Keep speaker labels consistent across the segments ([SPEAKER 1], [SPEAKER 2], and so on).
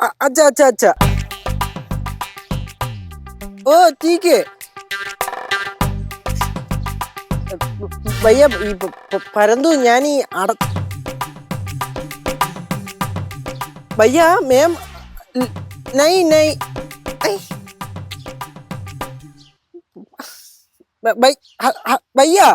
[SPEAKER 1] अच्छा अच्छा अच्छा ओ ठीक है भैया परंतु ഞാൻ ഈ भैया मैम नहीं नहीं भैया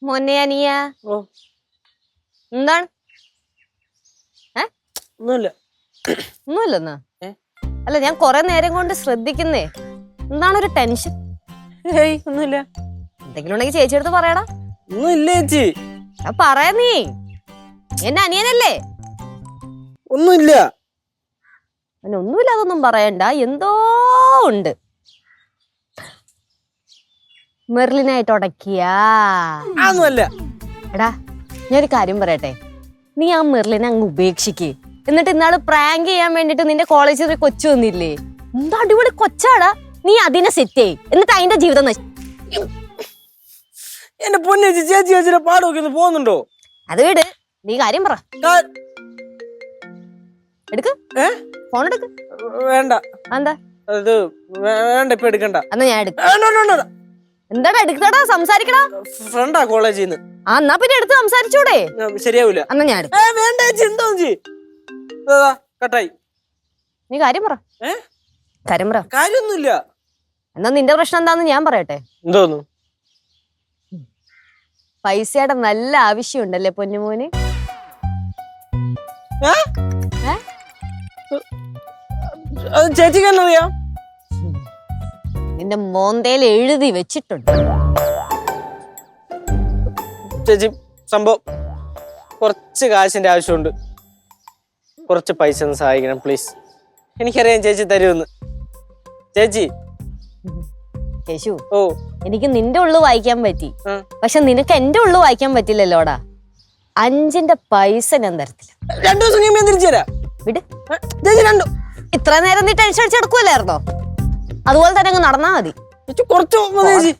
[SPEAKER 2] മോനെ അനിയ എന്താണ് ഒന്നുമില്ലെന്ന് അല്ല ഞാൻ കൊറേ നേരം കൊണ്ട് ശ്രദ്ധിക്കുന്നേ എന്താണ് ഒരു ടെൻഷൻ
[SPEAKER 1] ഒന്നുമില്ല
[SPEAKER 2] എന്തെങ്കിലും ഉണ്ടെങ്കിൽ ചേച്ചി അടുത്ത് പറയടാ
[SPEAKER 1] ഒന്നുമില്ല ചേച്ചി
[SPEAKER 2] പറയാ നീ എന്റെ അനിയനല്ലേ
[SPEAKER 1] ഒന്നുമില്ല
[SPEAKER 2] ഒന്നുമില്ല അതൊന്നും പറയണ്ട എന്തോ ഉണ്ട് മെർലിനായിട്ട് ഉടക്കിയാ എടാ ഞാനൊരു കാര്യം പറയട്ടെ നീ ആ മെർലിനെ അങ്ങ് ഉപേക്ഷിക്ക് എന്നിട്ട് ഇന്നാള് പ്രാങ്ക് ചെയ്യാൻ വേണ്ടിട്ട് നിന്റെ കോളേജിൽ ഒരു കൊച്ചു വന്നില്ലേ എന്താ അടിപൊളി കൊച്ചാടാ നീ അതിനെ സെറ്റ് ചെയ് എന്നിട്ട് അതിന്റെ ജീവിതം
[SPEAKER 1] എന്റെ പൊന്നേച്ചി ചേച്ചി ചേച്ചിയുടെ പാടൊക്കെ ഒന്ന് പോകുന്നുണ്ടോ
[SPEAKER 2] അത് വീട് നീ കാര്യം പറ എടുക്ക് ഫോൺ എടുക്ക്
[SPEAKER 1] വേണ്ട
[SPEAKER 2] എന്താ
[SPEAKER 1] അത് വേണ്ട ഇപ്പൊ എടുക്കണ്ട
[SPEAKER 2] എന്നാ ഞാൻ എടുക്ക എന്താടാ എടുക്കടാ സംസാരിക്കടാ
[SPEAKER 1] ഫ്രണ്ടാ കോളേജിൽ നിന്ന്
[SPEAKER 2] എന്നാ പിന്നെ എടുത്ത് സംസാരിച്ചൂടെ
[SPEAKER 1] ശരിയാവൂല
[SPEAKER 2] എന്നാ ഞാൻ
[SPEAKER 1] വേണ്ട എന്തോ കട്ടായി
[SPEAKER 2] നീ കാര്യം പറ കാര്യം പറ
[SPEAKER 1] കാര്യൊന്നുമില്ല
[SPEAKER 2] എന്നാ നിന്റെ പ്രശ്നം എന്താന്ന് ഞാൻ പറയട്ടെ
[SPEAKER 1] എന്തോന്നു
[SPEAKER 2] പൈസയുടെ നല്ല ആവശ്യമുണ്ടല്ലേ പൊന്നുമോന്
[SPEAKER 1] ചേച്ചിക്ക് എന്നറിയാം
[SPEAKER 2] നിന്റെ മോന്തയിൽ എഴുതി വെച്ചിട്ടുണ്ട്
[SPEAKER 1] ചേച്ചി സംഭവം കുറച്ച് കാശിന്റെ ആവശ്യമുണ്ട് കുറച്ച് പൈസ ഒന്ന് സഹായിക്കണം പ്ലീസ് എനിക്കറിയാം ചേച്ചി തരുമെന്ന് ചേച്ചി
[SPEAKER 2] കേശു എനിക്ക് നിന്റെ ഉള്ളു വായിക്കാൻ പറ്റി പക്ഷെ നിനക്ക് എന്റെ ഉള്ളു വായിക്കാൻ പറ്റില്ലല്ലോടാ 5ന്റെ പൈസ ഞാൻ തരത്തില്ല
[SPEAKER 1] 2 ദിവസം കഴിയുമ്പോൾ തിരിച്ചു തരാം
[SPEAKER 2] വിട്
[SPEAKER 1] ചേച്ചി
[SPEAKER 2] ഇത്ര നേരം നീ ടെൻഷൻ അടിച്ചെടുക്കൂലായിരുന്നോ അതുപോലെ തന്നെ അങ്ങ് നടന്നാ മതി
[SPEAKER 1] കുറച്ച് ചേച്ചി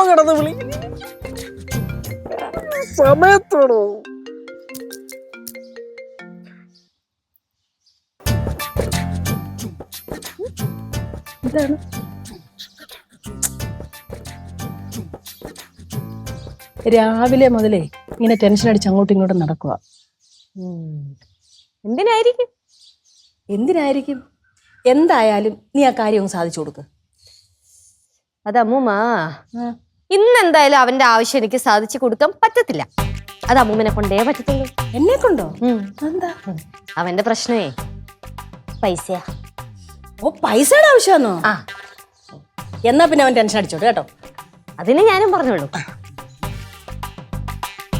[SPEAKER 1] കിടന്ന് വിളി സമയത്തോടോ
[SPEAKER 3] രാവിലെ മുതലേ ഇങ്ങനെ ടെൻഷൻ അടിച്ച് അങ്ങോട്ടും ഇങ്ങോട്ടും നടക്കുക എന്തിനായിരിക്കും എന്തായാലും നീ ആ കാര്യം സാധിച്ചു കൊടുക്ക്
[SPEAKER 2] അത് അമ്മൂമ്മ ഇന്നെന്തായാലും അവന്റെ ആവശ്യം എനിക്ക് സാധിച്ചു കൊടുക്കാൻ പറ്റത്തില്ല അത് അമ്മൂമ്മനെ കൊണ്ടേ പറ്റത്തുള്ളൂ
[SPEAKER 3] എന്നെ കൊണ്ടോ എന്താ
[SPEAKER 2] അവന്റെ പ്രശ്നമേ പൈസയാ
[SPEAKER 3] പൈസയുടെ ആവശ്യമാണോ എന്നാ പിന്നെ അവൻ ടെൻഷൻ അടിച്ചോട്ടെ കേട്ടോ
[SPEAKER 2] അതിന് ഞാനും പറഞ്ഞോളൂ